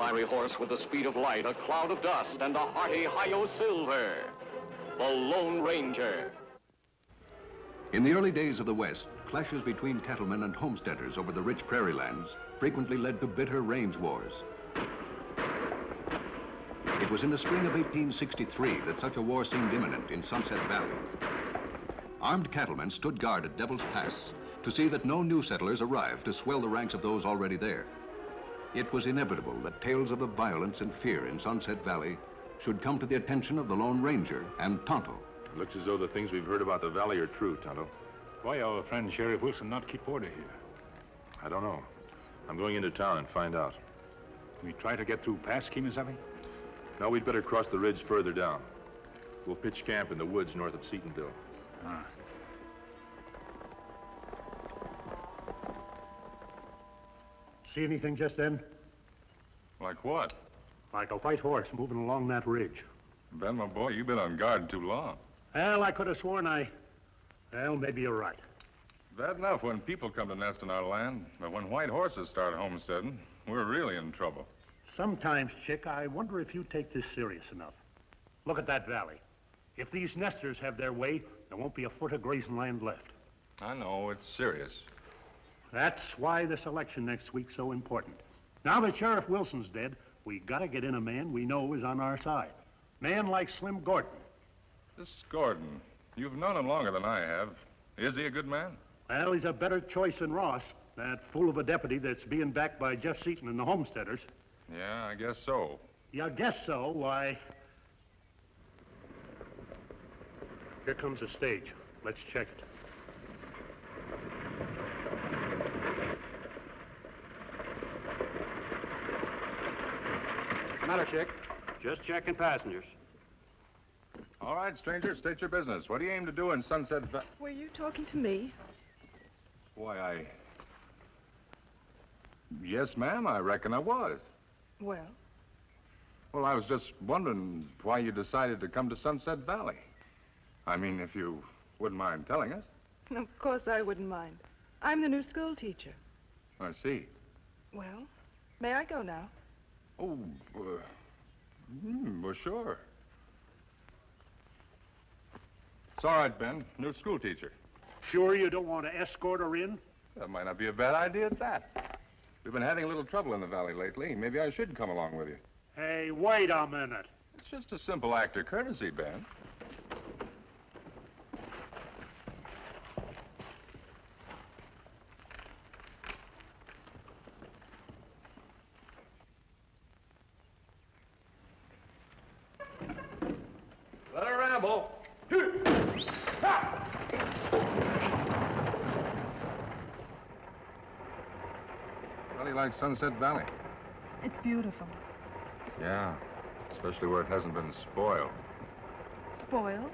fiery horse with the speed of light, a cloud of dust, and a hearty hi-yo silver. The Lone Ranger. In the early days of the West, clashes between cattlemen and homesteaders over the rich prairie lands frequently led to bitter range wars. It was in the spring of 1863 that such a war seemed imminent in Sunset Valley. Armed cattlemen stood guard at Devil's Pass to see that no new settlers arrived to swell the ranks of those already there. It was inevitable that tales of the violence and fear in Sunset Valley should come to the attention of the Lone Ranger and Tonto. It looks as though the things we've heard about the valley are true, Tonto. Why our friend Sheriff Wilson not keep order here? I don't know. I'm going into town and find out. We try to get through past Kemo Sabe? Now we'd better cross the ridge further down. We'll pitch camp in the woods north of Seatonville. Ah. See anything just then? Like what? Like a white horse moving along that ridge. Ben, my boy, you've been on guard too long. Well, I could have sworn Well, maybe you're right. Bad enough when people come to nest in our land, but when white horses start homesteading, we're really in trouble. Sometimes, Chick, I wonder if you take this serious enough. Look at that valley. If these nesters have their way, there won't be a foot of grazing land left. I know, it's serious. That's why this election next week's so important. Now that Sheriff Wilson's dead, we gotta get in a man we know is on our side. Man like Slim Gordon. This Gordon, you've known him longer than I have. Is he a good man? Well, he's a better choice than Ross, that fool of a deputy that's being backed by Jeff Seaton and the homesteaders. Yeah, I guess so. You guess so? Why... Here comes the stage. Let's check it. What's the matter, Chick? Just checking passengers. All right, stranger, state your business. What do you aim to do in Sunset Valley? Were you talking to me? Why, Yes, ma'am, I reckon I was. Well? Well, I was just wondering why you decided to come to Sunset Valley. I mean, if you wouldn't mind telling us. Of course I wouldn't mind. I'm the new school teacher. I see. Well, may I go now? Oh, well, sure. It's all right, Ben. New school teacher. Sure you don't want to escort her in? That might not be a bad idea at that. We've been having a little trouble in the valley lately. Maybe I should come along with you. Hey, wait a minute. It's just a simple act of courtesy, Ben. Let her ramble. How do you like Sunset Valley? It's beautiful. Yeah, especially where it hasn't been spoiled. Spoiled?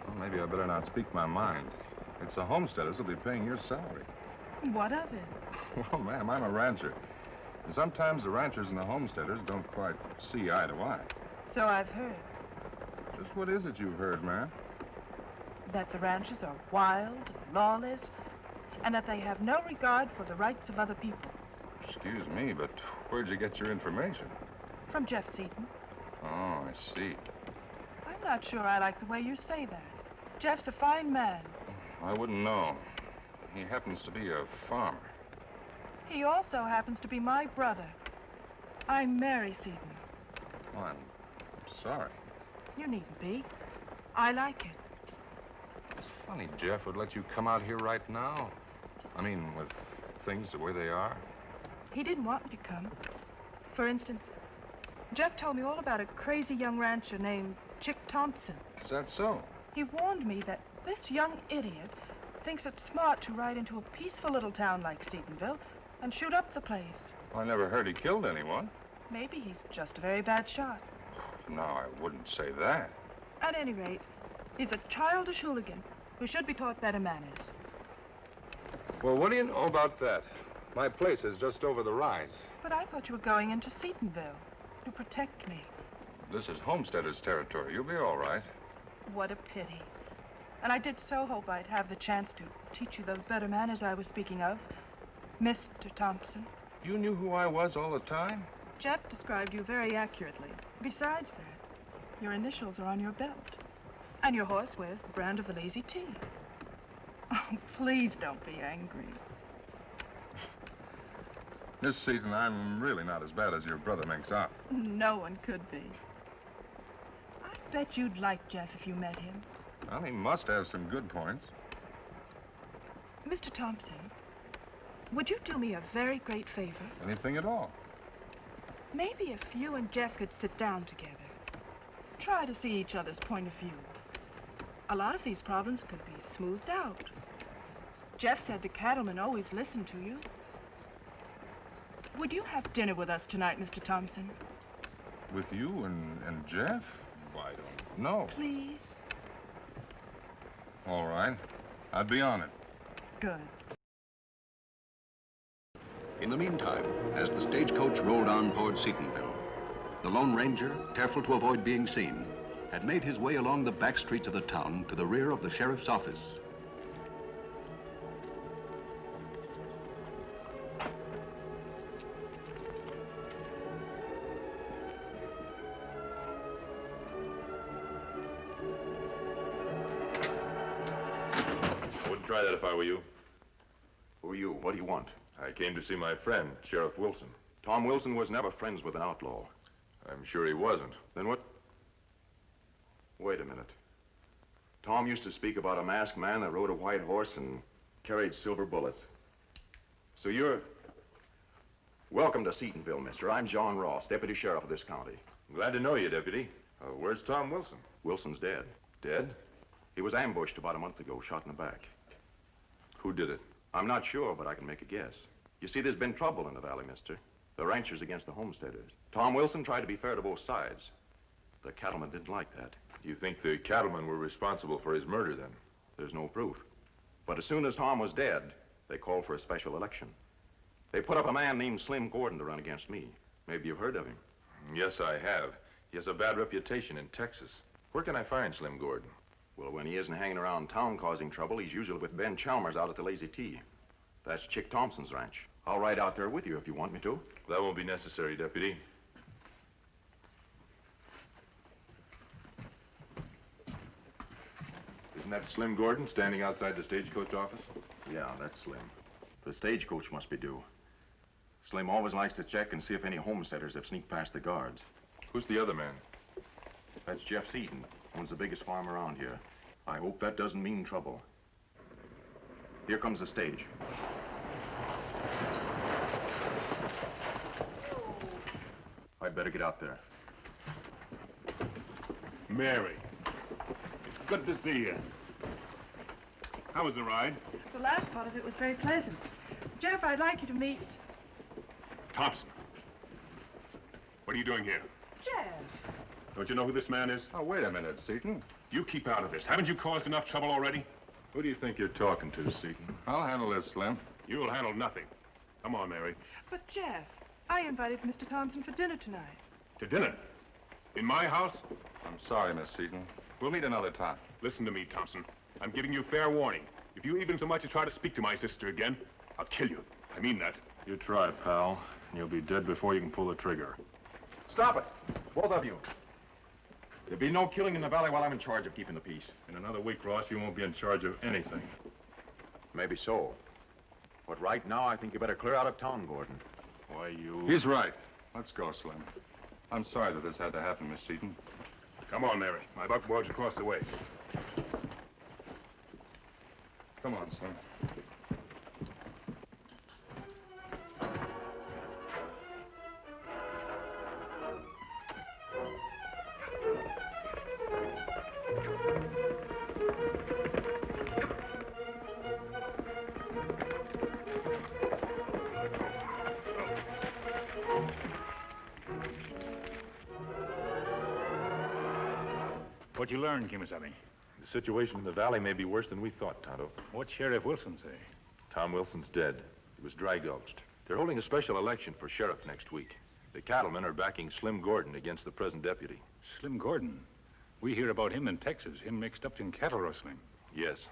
Well, maybe I better not speak my mind. It's the homesteaders who'll be paying your salary. What of it? Well, ma'am, I'm a rancher. And sometimes the ranchers and the homesteaders don't quite see eye to eye. So I've heard. Just what is it you've heard, ma'am? That the ranchers are wild, lawless, and that they have no regard for the rights of other people. Excuse me, but where'd you get your information? From Jeff Seaton. Oh, I see. I'm not sure I like the way you say that. Jeff's a fine man. I wouldn't know. He happens to be a farmer. He also happens to be my brother. I'm Mary Seaton. Oh, I'm sorry. You needn't be. I like it. It's funny Jeff would let you come out here right now. I mean, with things the way they are. He didn't want me to come. For instance, Jeff told me all about a crazy young rancher named Chick Thompson. Is that so? He warned me that this young idiot thinks it's smart to ride into a peaceful little town like Seatonville and shoot up the place. I never heard he killed anyone. Maybe he's just a very bad shot. No, I wouldn't say that. At any rate, he's a childish hooligan who should be taught better manners. Well, what do you know about that? My place is just over the rise. But I thought you were going into Seatonville to protect me. This is homesteaders' territory. You'll be all right. What a pity. And I did so hope I'd have the chance to teach you those better manners I was speaking of, Mr. Thompson. You knew who I was all the time? Jeff described you very accurately. Besides that, your initials are on your belt. And your horse wears the brand of the Lazy T. Oh, please don't be angry. Miss Seaton, I'm really not as bad as your brother makes out. No one could be. I bet you'd like Jeff if you met him. Well, he must have some good points. Mr. Thompson, would you do me a very great favor? Anything at all. Maybe if you and Jeff could sit down together. Try to see each other's point of view. A lot of these problems could be smoothed out. Jeff said the cattlemen always listen to you. Would you have dinner with us tonight, Mr. Thompson? With you and Jeff? Why, I don't know. Please? All right. I'd be on it. Good. In the meantime, as the stagecoach rolled on toward Seatonville, the Lone Ranger, careful to avoid being seen, had made his way along the back streets of the town to the rear of the sheriff's office. I wouldn't try that if I were you. Who are you? What do you want? I came to see my friend, Sheriff Wilson. Tom Wilson was never friends with an outlaw. I'm sure he wasn't. Then what? Wait a minute. Tom used to speak about a masked man that rode a white horse and carried silver bullets. So you're... Welcome to Seatonville, mister. I'm John Ross, deputy sheriff of this county. Glad to know you, Deputy. Where's Tom Wilson? Wilson's dead. Dead? He was ambushed about a month ago, shot in the back. Who did it? I'm not sure, but I can make a guess. You see, there's been trouble in the valley, mister. The ranchers against the homesteaders. Tom Wilson tried to be fair to both sides. The cattlemen didn't like that. You think the cattlemen were responsible for his murder, then? There's no proof. But as soon as Tom was dead, they called for a special election. They put up a man named Slim Gordon to run against me. Maybe you've heard of him. Yes, I have. He has a bad reputation in Texas. Where can I find Slim Gordon? Well, when he isn't hanging around town causing trouble, he's usually with Ben Chalmers out at the Lazy T. That's Chick Thompson's ranch. I'll ride out there with you if you want me to. That won't be necessary, Deputy. Isn't that Slim Gordon standing outside the stagecoach office? Yeah, that's Slim. The stagecoach must be due. Slim always likes to check and see if any homesteaders have sneaked past the guards. Who's the other man? That's Jeff Seaton, owns the biggest farm around here. I hope that doesn't mean trouble. Here comes the stage. I'd better get out there. Mary, it's good to see you. How was the ride? The last part of it was very pleasant. Jeff, I'd like you to meet... Thompson. What are you doing here? Jeff! Don't you know who this man is? Oh, wait a minute, Seaton. You keep out of this. Haven't you caused enough trouble already? Who do you think you're talking to, Seaton? I'll handle this, Slim. You'll handle nothing. Come on, Mary. But, Jeff, I invited Mr. Thompson for dinner tonight. To dinner? In my house? I'm sorry, Miss Seaton. We'll meet another time. Listen to me, Thompson. I'm giving you fair warning. If you even so much as try to speak to my sister again, I'll kill you. I mean that. You try, pal. You'll be dead before you can pull the trigger. Stop it! Both of you. There'll be no killing in the valley while I'm in charge of keeping the peace. In another week, Ross, you won't be in charge of anything. Maybe so. But right now, I think you better clear out of town, Gordon. Why, you... He's right. Let's go, Slim. I'm sorry that this had to happen, Miss Seaton. Come on, Mary. My buckboard's across the way. Come on, Slim. What'd you learn, Kemo Sabe? The situation in the valley may be worse than we thought, Tonto. What'd Sheriff Wilson say? Tom Wilson's dead. He was dry gulched. They're holding a special election for sheriff next week. The cattlemen are backing Slim Gordon against the present deputy. Slim Gordon? We hear about him in Texas, him mixed up in cattle rustling. Yes.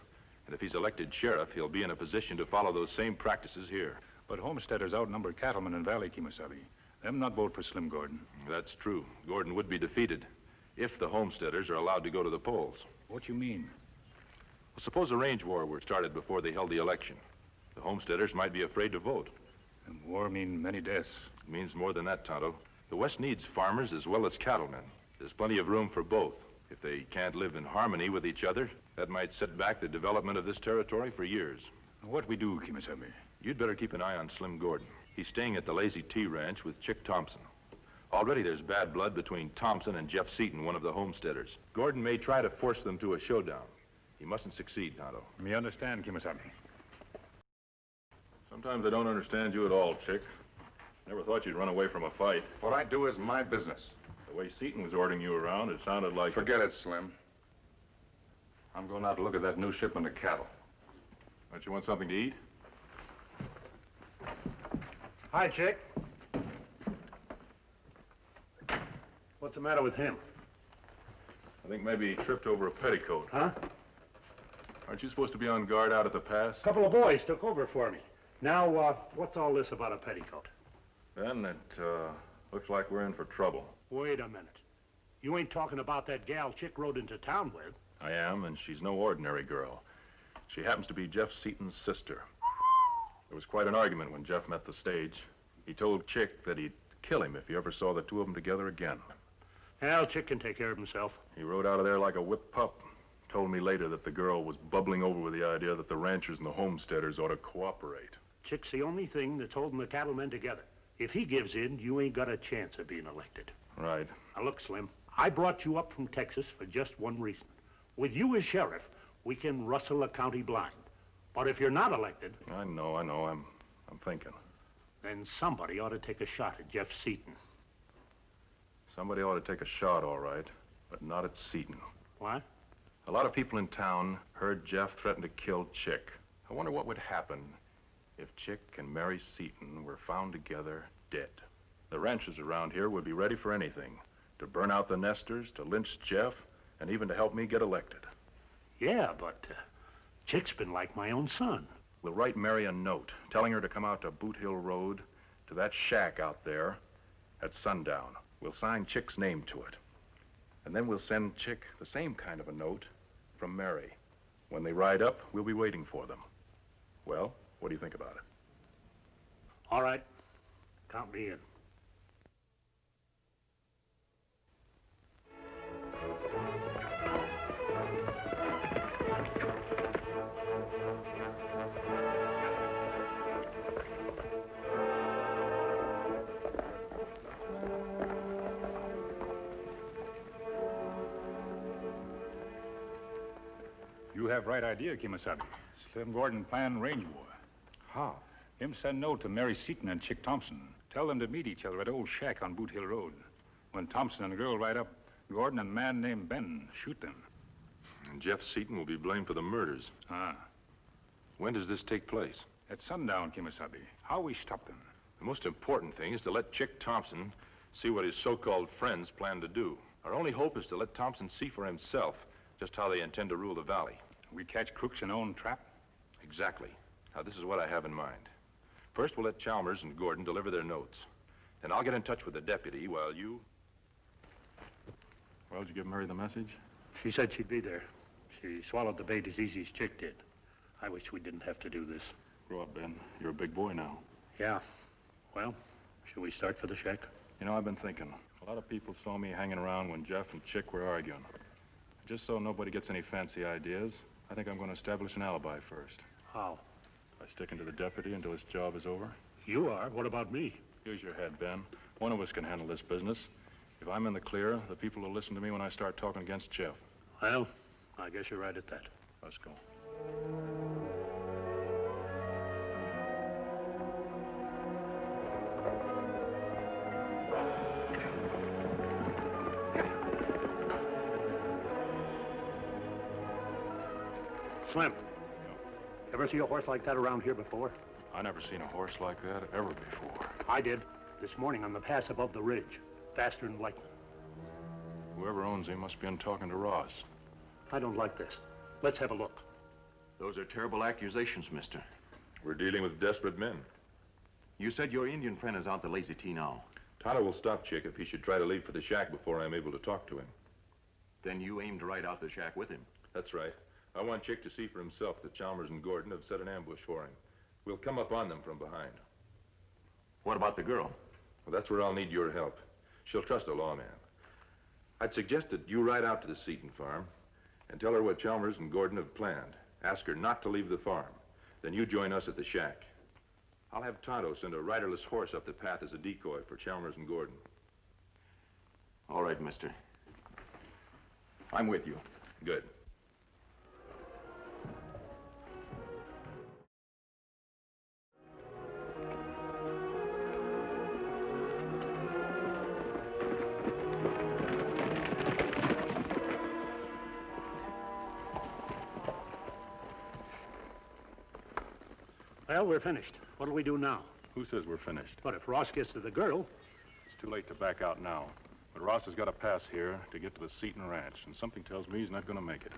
And if he's elected sheriff, he'll be in a position to follow those same practices here. But homesteaders outnumber cattlemen in Valley, Kemo Sabe. Them not vote for Slim Gordon. That's true. Gordon would be defeated if the homesteaders are allowed to go to the polls. What you mean? Well, suppose a range war were started before they held the election. The homesteaders might be afraid to vote. And war mean many deaths. It means more than that, Tonto. The West needs farmers as well as cattlemen. There's plenty of room for both. If they can't live in harmony with each other, that might set back the development of this territory for years. What we do, Kemo Sabe? You'd better keep an eye on Slim Gordon. He's staying at the Lazy T Ranch with Chick Thompson. Already there's bad blood between Thompson and Jeff Seaton, one of the homesteaders. Gordon may try to force them to a showdown. He mustn't succeed, Tonto. Me understand, Kemo Sabe. Sometimes I don't understand you at all, Chick. Never thought you'd run away from a fight. What I do is my business. The way Seaton was ordering you around, it sounded like... Forget it, Slim. I'm going out to look at that new shipment of cattle. Don't you want something to eat? Hi, Chick. What's the matter with him? I think maybe he tripped over a petticoat. Huh? Aren't you supposed to be on guard out at the pass? A couple of boys took over for me. Now, what's all this about a petticoat? Ben, it looks like we're in for trouble. Wait a minute. You ain't talking about that gal Chick rode into town with? I am, and she's no ordinary girl. She happens to be Jeff Seaton's sister. There was quite an argument when Jeff met the stage. He told Chick that he'd kill him if he ever saw the two of them together again. Well, Chick can take care of himself. He rode out of there like a whipped pup. Told me later that the girl was bubbling over with the idea that the ranchers and the homesteaders ought to cooperate. Chick's the only thing that's holding the cattlemen together. If he gives in, you ain't got a chance of being elected. Right. Now, look, Slim, I brought you up from Texas for just one reason. With you as sheriff, we can rustle a county blind. But if you're not elected... I know. I'm thinking. Then somebody ought to take a shot at Jeff Seaton. Somebody ought to take a shot, all right, but not at Seaton. What? A lot of people in town heard Jeff threaten to kill Chick. I wonder what would happen if Chick and Mary Seaton were found together dead. The ranchers around here would be ready for anything. To burn out the nesters, to lynch Jeff, and even to help me get elected. Yeah, but Chick's been like my own son. We'll write Mary a note telling her to come out to Boot Hill Road, to that shack out there, at sundown. We'll sign Chick's name to it. And then we'll send Chick the same kind of a note from Mary. When they ride up, we'll be waiting for them. Well, what do you think about it? All right. Count me in. You have right idea, Kemo Sabe. Slim Gordon plan range war. How? Him send note to Mary Seaton and Chick Thompson. Tell them to meet each other at old shack on Boot Hill Road. When Thompson and the girl ride up, Gordon and a man named Ben shoot them. And Jeff Seaton will be blamed for the murders. Ah. When does this take place? At sundown, Kemo Sabe. How we stop them? The most important thing is to let Chick Thompson see what his so-called friends plan to do. Our only hope is to let Thompson see for himself just how they intend to rule the valley. We catch crooks in own trap? Exactly. Now, this is what I have in mind. First, we'll let Chalmers and Gordon deliver their notes. Then I'll get in touch with the deputy while you... Well, did you give Mary the message? She said she'd be there. She swallowed the bait as easy as Chick did. I wish we didn't have to do this. Grow up, Ben. You're a big boy now. Yeah. Well, should we start for the shack? You know, I've been thinking. A lot of people saw me hanging around when Jeff and Chick were arguing. Just so nobody gets any fancy ideas, I think I'm going to establish an alibi first. How? By sticking to the deputy until his job is over. You are? What about me? Use your head, Ben. One of us can handle this business. If I'm in the clear, the people will listen to me when I start talking against Jeff. Well, I guess you're right at that. Let's go. Slim, ever see a horse like that around here before? I never seen a horse like that ever before. I did. This morning on the pass above the ridge. Faster than lightning. Whoever owns him must be in talking to Ross. I don't like this. Let's have a look. Those are terrible accusations, mister. We're dealing with desperate men. You said your Indian friend is out the Lazy T now. Tonto will stop Chick if he should try to leave for the shack before I'm able to talk to him. Then you aim to ride out the shack with him. That's right. I want Chick to see for himself that Chalmers and Gordon have set an ambush for him. We'll come up on them from behind. What about the girl? Well, that's where I'll need your help. She'll trust a lawman. I'd suggest that you ride out to the Seaton farm and tell her what Chalmers and Gordon have planned. Ask her not to leave the farm. Then you join us at the shack. I'll have Tonto send a riderless horse up the path as a decoy for Chalmers and Gordon. All right, mister. I'm with you. Good. Well, we're finished. What'll we do now? Who says we're finished? But if Ross gets to the girl... It's too late to back out now. But Ross has got to pass here to get to the Seaton Ranch, and something tells me he's not going to make it.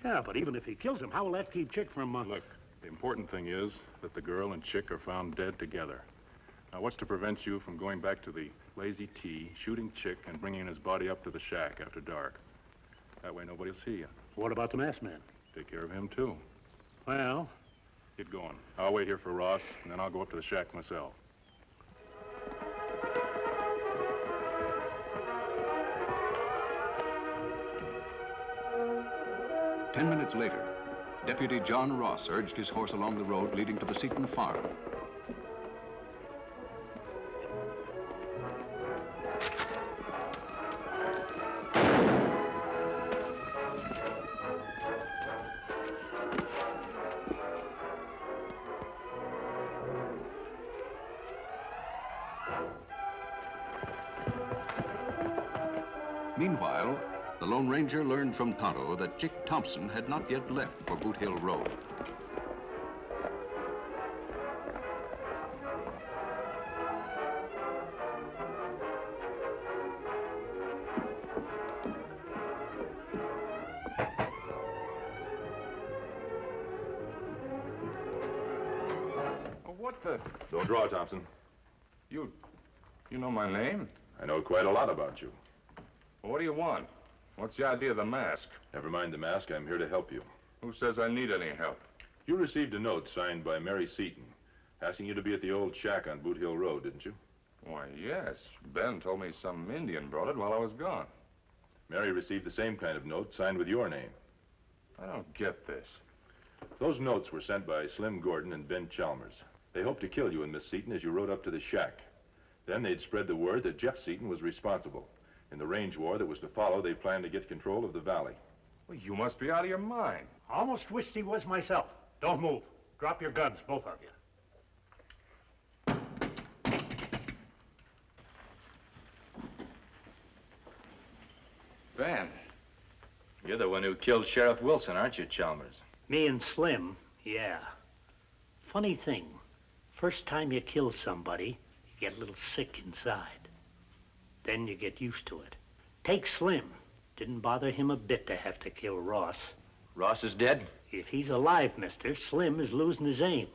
Yeah, but even if he kills him, how will that keep Chick from... Look, the important thing is that the girl and Chick are found dead together. Now, what's to prevent you from going back to the Lazy T, shooting Chick, and bringing his body up to the shack after dark? That way nobody'll see you. What about the masked man? Take care of him, too. Well... Get going. I'll wait here for Ross, and then I'll go up to the shack myself. Ten minutes later, Deputy John Ross urged his horse along the road leading to the Seaton farm. Meanwhile, the Lone Ranger learned from Tonto that Chick Thompson had not yet left for Boot Hill Road. Oh, what the... Don't draw, Thompson. You know my name? I know quite a lot about you. Well, what do you want? What's the idea of the mask? Never mind the mask. I'm here to help you. Who says I need any help? You received a note signed by Mary Seaton asking you to be at the old shack on Boot Hill Road, didn't you? Why, yes. Ben told me some Indian brought it while I was gone. Mary received the same kind of note signed with your name. I don't get this. Those notes were sent by Slim Gordon and Ben Chalmers. They hoped to kill you and Miss Seaton as you rode up to the shack. Then they'd spread the word that Jeff Seaton was responsible. In the range war that was to follow, they planned to get control of the valley. Well, you must be out of your mind. Almost wished he was myself. Don't move. Drop your guns, both of you. Ben. You're the one who killed Sheriff Wilson, aren't you, Chalmers? Me and Slim, yeah. Funny thing, first time you kill somebody, you get a little sick inside. Then you get used to it. Take Slim. Didn't bother him a bit to have to kill Ross. Ross is dead? If he's alive, mister, Slim is losing his aim.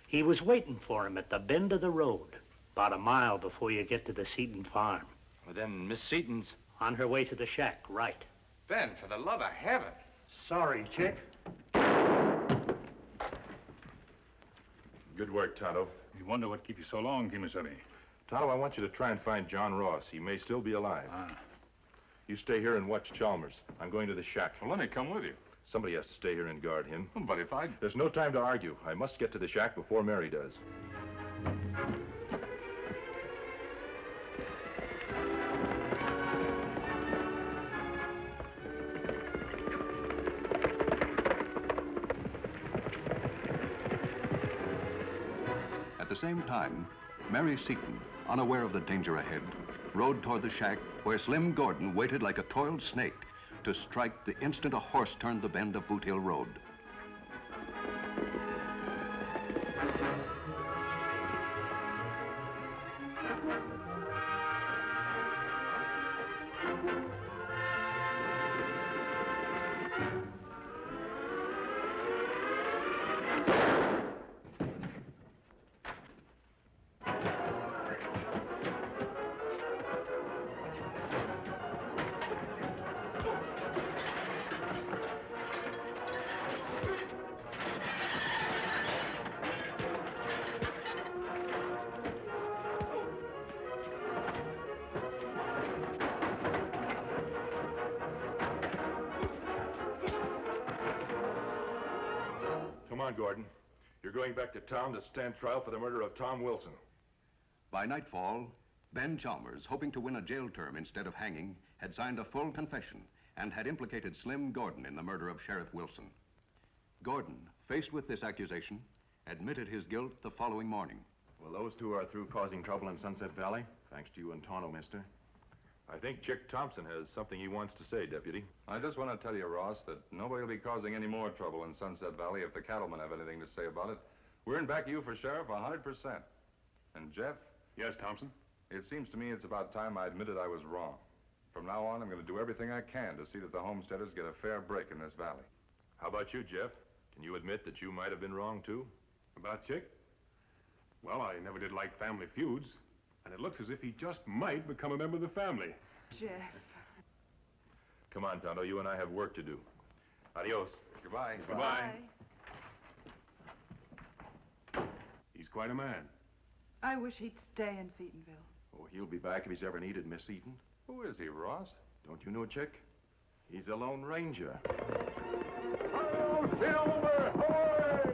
He was waiting for him at the bend of the road, about a mile before you get to the Seaton farm. Well, then Miss Seaton's... On her way to the shack, right. Ben, for the love of heaven. Sorry, Chick. Good work, Tonto. You wonder what keeps you so long, Kemo Sabe. Tonto, I want you to try and find John Ross. He may still be alive. You stay here and watch Chalmers. I'm going to the shack. Well, let me come with you. Somebody has to stay here and guard him. But if I... There's no time to argue. I must get to the shack before Mary does. At the same time, Mary Seaton, unaware of the danger ahead, rode toward the shack where Slim Gordon waited like a coiled snake to strike the instant a horse turned the bend of Boot Hill Road. on, Gordon. You're going back to town to stand trial for the murder of Tom Wilson. By nightfall, Ben Chalmers, hoping to win a jail term instead of hanging, had signed a full confession and had implicated Slim Gordon in the murder of Sheriff Wilson. Gordon, faced with this accusation, admitted his guilt the following morning. Well, those two are through causing trouble in Sunset Valley, thanks to you and Tonto, mister. I think Chick Thompson has something he wants to say, Deputy. I just want to tell you, Ross, that nobody will be causing any more trouble in Sunset Valley if the cattlemen have anything to say about it. We're in back of you for Sheriff 100%. And Jeff? Yes, Thompson? It seems to me it's about time I admitted I was wrong. From now on, I'm going to do everything I can to see that the homesteaders get a fair break in this valley. How about you, Jeff? Can you admit that you might have been wrong, too? About Chick? Well, I never did like family feuds, and it looks as if he just might become a member of the family. Jeff. Come on, Tonto. You and I have work to do. Adios. Goodbye. Goodbye. He's quite a man. I wish he'd stay in Seatonville. Oh, he'll be back if he's ever needed, Miss Eaton. Who is he, Ross? Don't you know Chick? He's a Lone Ranger. Silver! Away!